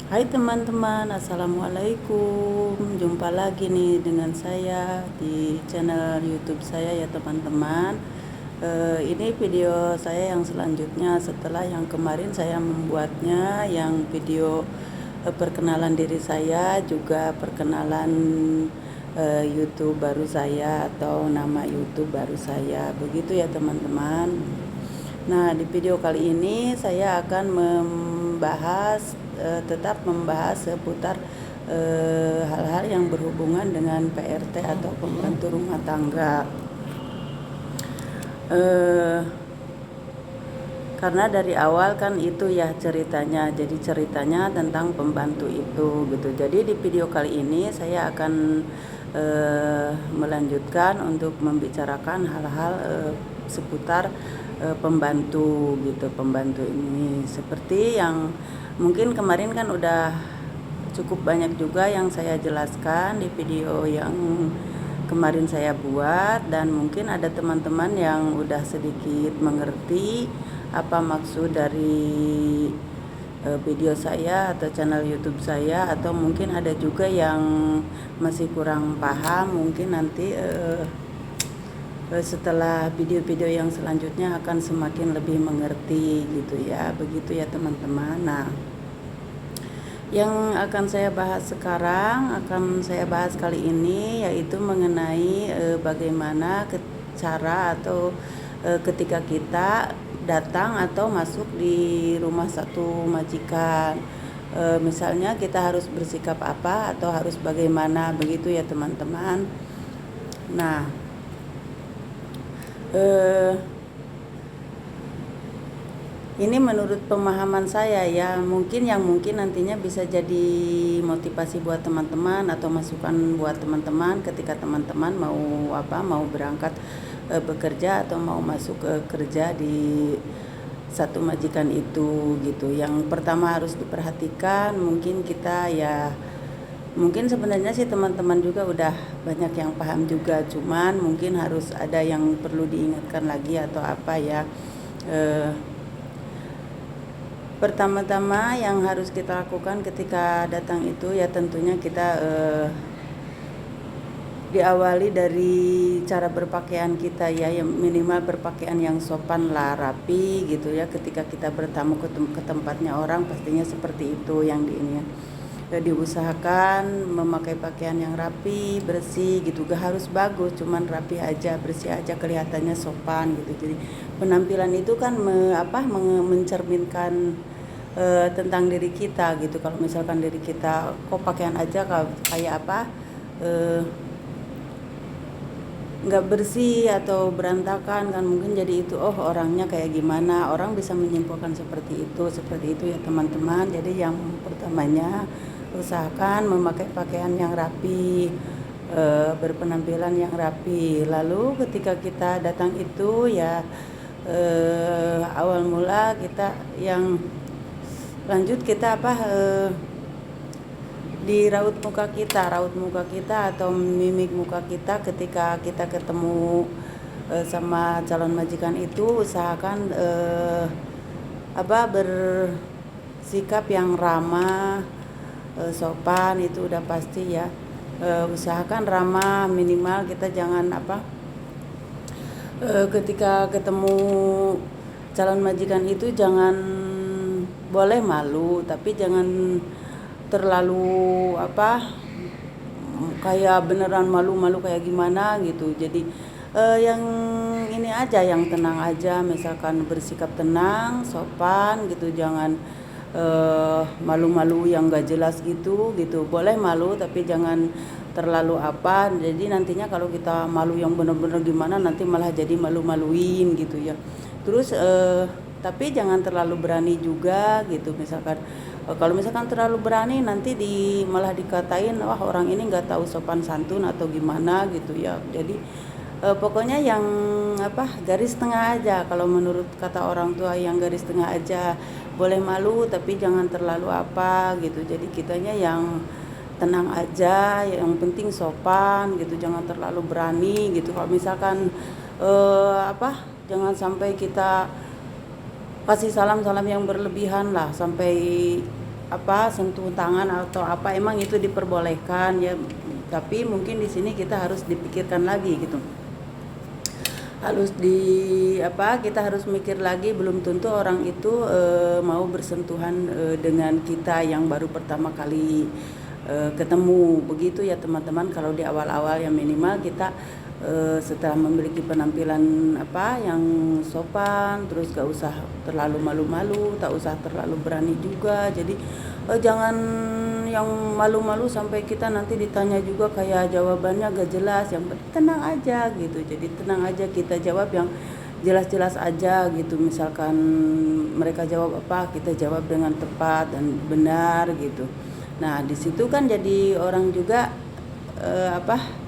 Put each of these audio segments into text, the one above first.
Hai teman-teman, assalamualaikum. Jumpa lagi nih dengan saya di channel YouTube saya ya teman-teman. Ini video saya yang selanjutnya setelah yang kemarin saya membuatnya, yang video perkenalan diri saya, juga perkenalan YouTube baru saya atau nama YouTube baru saya. Begitu ya teman-teman. Nah, di video kali ini saya akan tetap membahas seputar hal-hal yang berhubungan dengan PRT atau pembantu rumah tangga. Eh, karena dari awal kan itu ya ceritanya. Jadi ceritanya tentang pembantu itu gitu. Jadi di video kali ini saya akan melanjutkan untuk membicarakan hal-hal seputar pembantu gitu. Pembantu ini seperti yang mungkin kemarin kan udah cukup banyak juga yang saya jelaskan di video yang kemarin saya buat, dan mungkin ada teman-teman yang udah sedikit mengerti apa maksud dari video saya atau channel YouTube saya, atau mungkin ada juga yang masih kurang paham. Mungkin nanti setelah video-video yang selanjutnya akan semakin lebih mengerti gitu ya. Begitu ya teman-teman. Nah, yang akan saya bahas kali ini yaitu mengenai bagaimana cara atau ketika kita datang atau masuk di rumah satu majikan. Misalnya kita harus bersikap apa atau harus bagaimana, begitu ya teman-teman. Nah, ini menurut pemahaman saya ya, mungkin nantinya bisa jadi motivasi buat teman-teman atau masukan buat teman-teman ketika teman-teman mau berangkat bekerja atau mau masuk kerja di satu majikan itu gitu. Yang pertama harus diperhatikan, mungkin kita ya, mungkin sebenarnya sih teman-teman juga udah banyak yang paham juga, cuman mungkin harus ada yang perlu diingatkan lagi atau apa ya. Pertama-tama yang harus kita lakukan ketika datang itu ya tentunya kita diawali dari cara berpakaian kita ya, yang minimal berpakaian yang sopan lah, rapi gitu ya. Ketika kita bertamu ke tempatnya orang, pastinya seperti itu yang diusahakan memakai pakaian yang rapi, bersih gitu. Gak harus bagus, cuman rapi aja, bersih aja, kelihatannya sopan gitu. Jadi penampilan itu kan mencerminkan tentang diri kita gitu. Kalau misalkan diri kita kok pakaian aja kayak apa, nggak bersih atau berantakan kan, mungkin jadi itu orangnya kayak gimana, orang bisa menyimpulkan seperti itu ya teman-teman. Jadi yang pertamanya usahakan memakai pakaian yang rapi, berpenampilan yang rapi. Lalu ketika kita datang itu ya, awal mula kita yang lanjut kita di raut muka kita atau mimik muka kita ketika kita ketemu sama calon majikan itu. Usahakan bersikap yang ramah, sopan, itu udah pasti ya. Usahakan ramah, minimal kita jangan ketika ketemu calon majikan itu jangan, boleh malu tapi jangan terlalu kayak beneran malu-malu kayak gimana gitu. Jadi yang ini aja, yang tenang aja, misalkan bersikap tenang, sopan gitu. Jangan malu-malu yang gak jelas gitu. Boleh malu tapi jangan terlalu jadi nantinya kalau kita malu yang bener-bener gimana, nanti malah jadi malu-maluin gitu ya. Terus tapi jangan terlalu berani juga gitu. Kalau misalkan terlalu berani, nanti malah dikatain wah orang ini nggak tahu sopan santun atau gimana gitu ya. Jadi pokoknya yang garis tengah aja. Kalau menurut kata orang tua, yang garis tengah aja. Boleh malu tapi jangan terlalu gitu. Jadi kitanya yang tenang aja, yang penting sopan gitu, jangan terlalu berani gitu. Kalau misalkan jangan sampai kita kasih salam yang berlebihan lah, sampai sentuh tangan atau apa, emang itu diperbolehkan ya, tapi mungkin di sini kita harus dipikirkan lagi gitu. Kita harus mikir lagi, belum tentu orang itu mau bersentuhan dengan kita yang baru pertama kali ketemu, begitu ya teman-teman. Kalau di awal-awal yang minimal kita setelah memiliki penampilan yang sopan, terus gak usah terlalu malu-malu, tak usah terlalu berani juga. Jadi jangan yang malu-malu sampai kita nanti ditanya juga kayak jawabannya gak jelas. Yang tenang aja gitu, jadi tenang aja, kita jawab yang jelas-jelas aja gitu. Misalkan mereka jawab apa, kita jawab dengan tepat dan benar gitu. Nah di situ kan jadi orang juga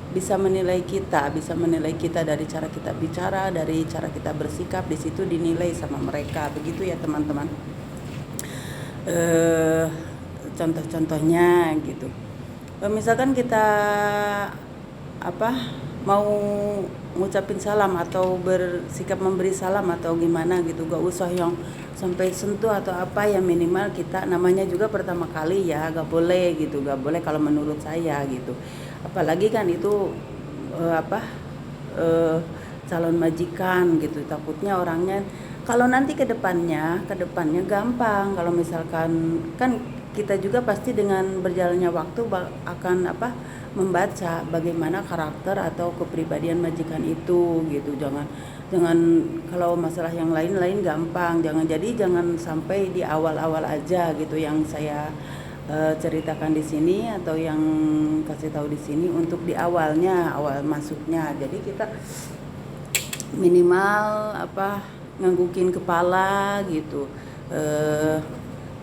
bisa menilai kita dari cara kita bicara, dari cara kita bersikap. Di situ dinilai sama mereka, begitu ya teman-teman. Contoh-contohnya gitu, misalkan kita mau ngucapin salam atau bersikap memberi salam atau gimana gitu, gak usah yang sampai sentuh atau apa, ya minimal kita namanya juga pertama kali ya, gak boleh gitu, gak boleh kalau menurut saya gitu. Apalagi kan itu calon majikan gitu, takutnya orangnya kalau nanti kedepannya gampang. Kalau misalkan kan kita juga pasti dengan berjalannya waktu akan membaca bagaimana karakter atau kepribadian majikan itu gitu. Jangan kalau masalah yang lain gampang, jangan sampai di awal-awal aja gitu yang saya ceritakan di sini atau yang kasih tahu di sini. Untuk di awal masuknya, jadi kita minimal nganggukin kepala gitu,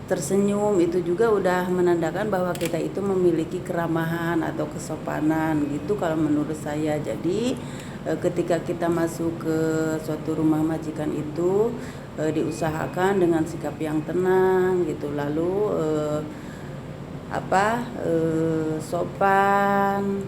tersenyum, itu juga udah menandakan bahwa kita itu memiliki keramahan atau kesopanan gitu kalau menurut saya. Jadi ketika kita masuk ke suatu rumah majikan itu diusahakan dengan sikap yang tenang gitu, lalu sopan,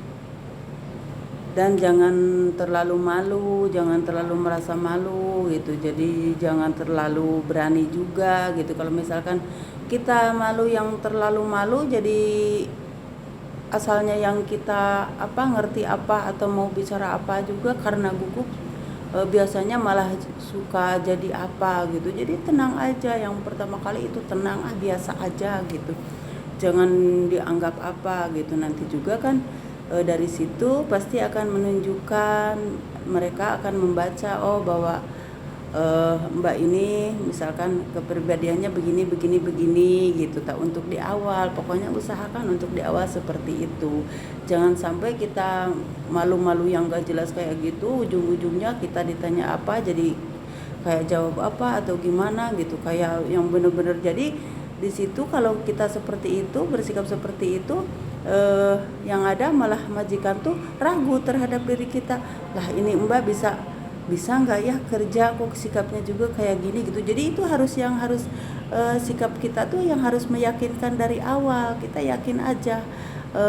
dan jangan terlalu malu, jangan terlalu merasa malu gitu. Jadi jangan terlalu berani juga gitu. Kalau misalkan kita yang terlalu malu, jadi asalnya yang kita ngerti atau mau bicara apa juga karena gugup, biasanya malah suka jadi gitu. Jadi tenang aja, yang pertama kali itu tenang, biasa aja gitu, jangan dianggap gitu. Nanti juga kan dari situ pasti akan menunjukkan, mereka akan membaca bahwa Mbak ini misalkan kepribadiannya begini gitu. Tak untuk di awal, pokoknya usahakan untuk di awal seperti itu. Jangan sampai kita malu-malu yang gak jelas kayak gitu, ujung-ujungnya kita ditanya jadi kayak jawab atau gimana gitu, kayak yang bener-bener. Jadi di situ kalau kita seperti itu, bersikap seperti itu, yang ada malah majikan tuh ragu terhadap diri kita. Lah ini Mbak bisa nggak ya kerja, kok sikapnya juga kayak gini gitu. Jadi itu harus sikap kita tuh yang harus meyakinkan dari awal. Kita yakin aja,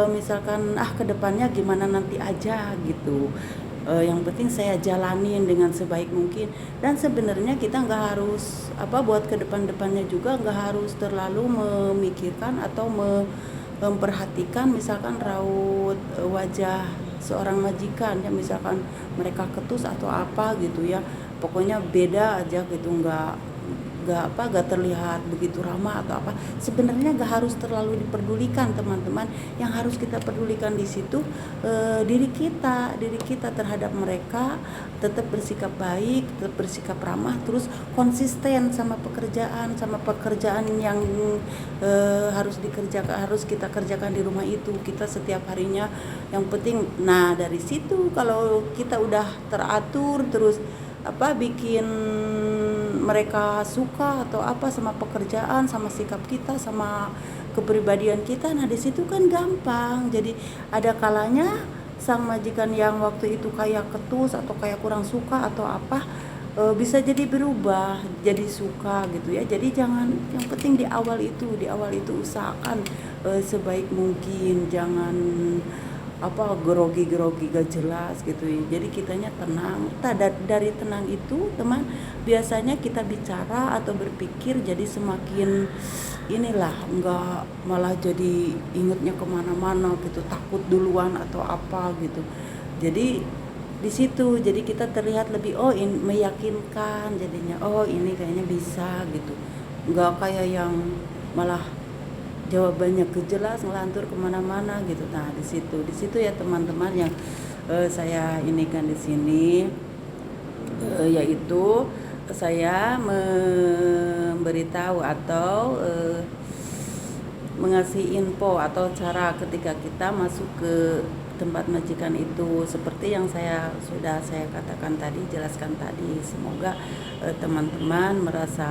misalkan kedepannya gimana nanti aja gitu. Yang penting saya jalanin dengan sebaik mungkin. Dan sebenarnya kita nggak harus buat ke depannya juga nggak harus terlalu memikirkan atau memperhatikan misalkan raut wajah seorang majikan ya, misalkan mereka ketus atau apa gitu ya, pokoknya beda aja gitu, nggak terlihat begitu ramah atau apa. Sebenarnya nggak harus terlalu diperdulikan teman-teman. Yang harus kita pedulikan di situ diri kita terhadap mereka, tetap bersikap baik, tetap bersikap ramah, terus konsisten sama pekerjaan yang harus kita kerjakan di rumah itu, kita setiap harinya. Yang penting dari situ kalau kita udah teratur, terus bikin mereka suka atau sama pekerjaan, sama sikap kita, sama kepribadian kita, di situ kan gampang. Jadi ada kalanya sang majikan yang waktu itu kayak ketus atau kayak kurang suka atau bisa jadi berubah jadi suka gitu ya. Jadi yang penting di awal itu usahakan sebaik mungkin, jangan apa grogi gak jelas gitu ya. Jadi kitanya tenang. Dari tenang itu teman, biasanya kita bicara atau berpikir jadi semakin inilah, enggak malah jadi ingetnya kemana-mana gitu, takut duluan atau apa gitu. Jadi di situ jadi kita terlihat lebih meyakinkan, jadinya ini kayaknya bisa gitu, nggak kayak yang malah jawabannya kejelas ngelantur kemana-mana gitu. Nah di situ ya teman-teman yang saya ini kan di sini, yaitu saya memberitahu atau mengasih info atau cara ketika kita masuk ke tempat majikan itu, seperti yang sudah saya katakan tadi, jelaskan tadi. Semoga teman-teman merasa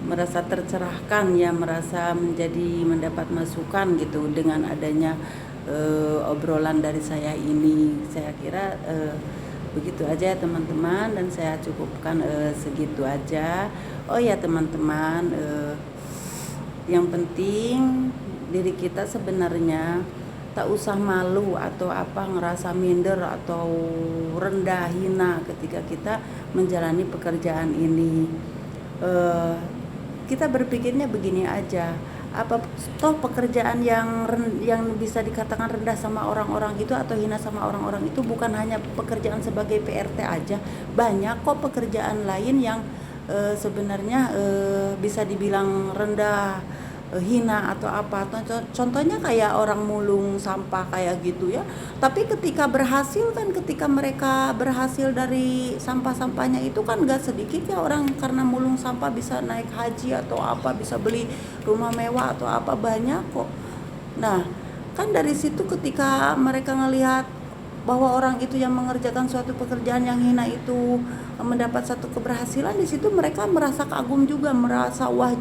merasa tercerahkan ya, merasa mendapat masukan gitu dengan adanya obrolan dari saya ini. Saya kira begitu aja ya teman-teman, dan saya cukupkan segitu aja. Oh ya teman-teman, yang penting diri kita sebenarnya tak usah malu atau ngerasa minder atau rendah hina ketika kita menjalani pekerjaan ini. Kita berpikirnya begini aja, toh pekerjaan yang bisa dikatakan rendah sama orang-orang itu atau hina sama orang-orang itu bukan hanya pekerjaan sebagai PRT aja. Banyak kok pekerjaan lain yang sebenarnya bisa dibilang rendah, hina atau apa. Contohnya kayak orang mulung sampah kayak gitu ya. Tapi ketika mereka berhasil dari sampah-sampahnya itu kan gak sedikit ya orang, karena mulung sampah bisa naik haji atau apa, bisa beli rumah mewah atau apa, banyak kok. Nah kan dari situ ketika mereka ngelihat bahwa orang itu yang mengerjakan suatu pekerjaan yang hina itu mendapat satu keberhasilan, di situ mereka merasa kagum juga, merasa wah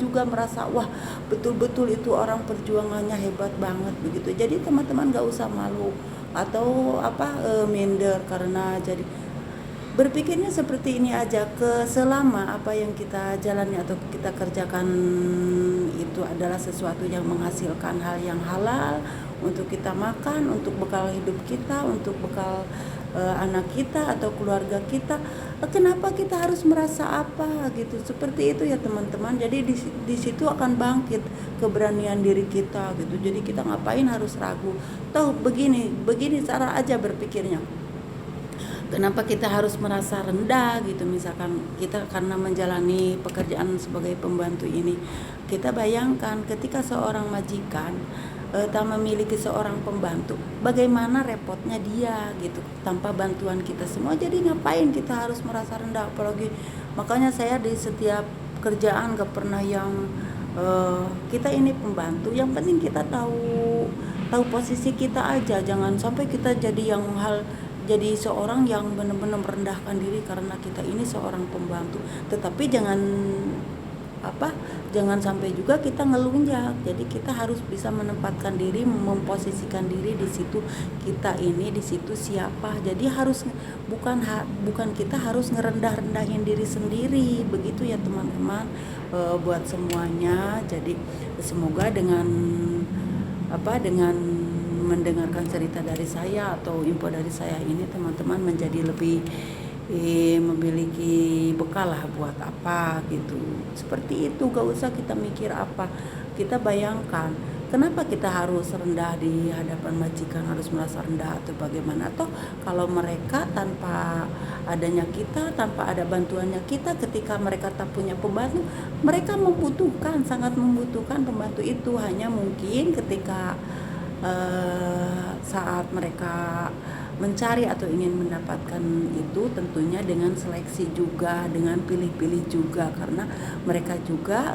betul-betul itu orang perjuangannya hebat banget begitu. Jadi teman-teman gak usah malu atau minder, karena jadi berpikirnya seperti ini aja, selama apa yang kita jalani atau kita kerjakan itu adalah sesuatu yang menghasilkan hal yang halal untuk kita makan, untuk bekal hidup kita, untuk bekal anak kita atau keluarga kita, kenapa kita harus merasa apa gitu. Seperti itu ya teman-teman. Jadi di situ akan bangkit keberanian diri kita gitu. Jadi kita ngapain harus ragu, toh begini cara aja berpikirnya. Kenapa kita harus merasa rendah gitu? Misalkan kita karena menjalani pekerjaan sebagai pembantu ini, kita bayangkan ketika seorang majikan tak memiliki seorang pembantu, bagaimana repotnya dia gitu tanpa bantuan kita semua. Jadi ngapain kita harus merasa rendah? Apalagi makanya saya di setiap kerjaan gak pernah yang kita ini pembantu, yang penting kita tahu posisi kita aja. Jangan sampai kita jadi seorang yang benar-benar merendahkan diri karena kita ini seorang pembantu. Tetapi jangan sampai juga kita ngelunjak. Jadi kita harus bisa menempatkan diri, memposisikan diri di situ kita ini, di situ siapa. Jadi bukan kita harus ngerendah-rendahin diri sendiri. Begitu ya teman-teman, buat semuanya. Jadi semoga dengan mendengarkan cerita dari saya atau info dari saya ini, teman-teman menjadi lebih memiliki bekal lah buat apa gitu. Seperti itu, gak usah kita mikir apa. Kita bayangkan kenapa kita harus rendah di hadapan majikan, harus merasa rendah atau bagaimana. Atau kalau mereka tanpa adanya kita, tanpa ada bantuannya kita, ketika mereka tak punya pembantu, mereka sangat membutuhkan pembantu itu. Hanya mungkin ketika saat mereka mencari atau ingin mendapatkan itu, tentunya dengan seleksi juga, dengan pilih-pilih juga, karena mereka juga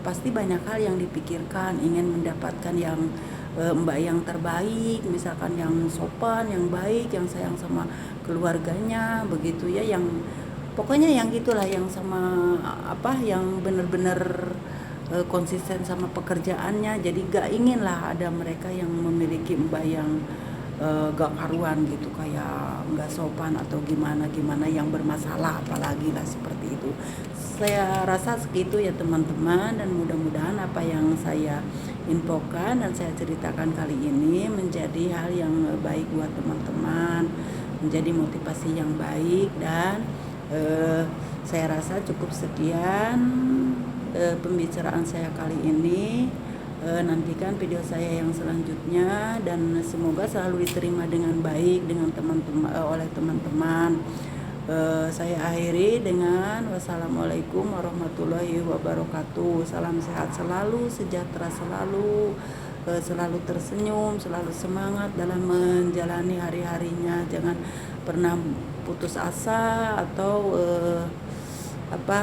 pasti banyak hal yang dipikirkan, ingin mendapatkan yang mbak yang terbaik, misalkan yang sopan, yang baik, yang sayang sama keluarganya begitu ya, yang pokoknya yang gitulah, yang sama yang benar-benar konsisten sama pekerjaannya. Jadi gak ingin lah ada mereka yang memiliki mbak yang gak karuan gitu, kayak nggak sopan atau gimana yang bermasalah, apalagi lah seperti itu. Saya rasa segitu ya teman-teman, dan mudah-mudahan apa yang saya infokan dan saya ceritakan kali ini menjadi hal yang baik buat teman-teman, menjadi motivasi yang baik. Dan saya rasa cukup sekian pembicaraan saya kali ini. Nantikan video saya yang selanjutnya, dan semoga selalu diterima dengan baik dengan teman-teman, oleh teman-teman. Saya akhiri dengan wassalamualaikum warahmatullahi wabarakatuh. Salam sehat selalu, sejahtera selalu, selalu tersenyum, selalu semangat dalam menjalani hari-harinya. Jangan pernah putus asa atau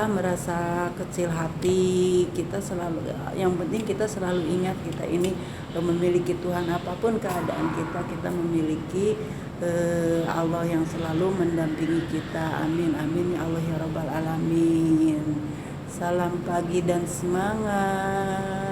merasa kecil hati. Kita selalu, yang penting kita selalu ingat kita ini memiliki Tuhan. Apapun keadaan kita memiliki Allah yang selalu mendampingi kita. Amin amin ya Allah ya rabbal alamin. Salam pagi dan semangat.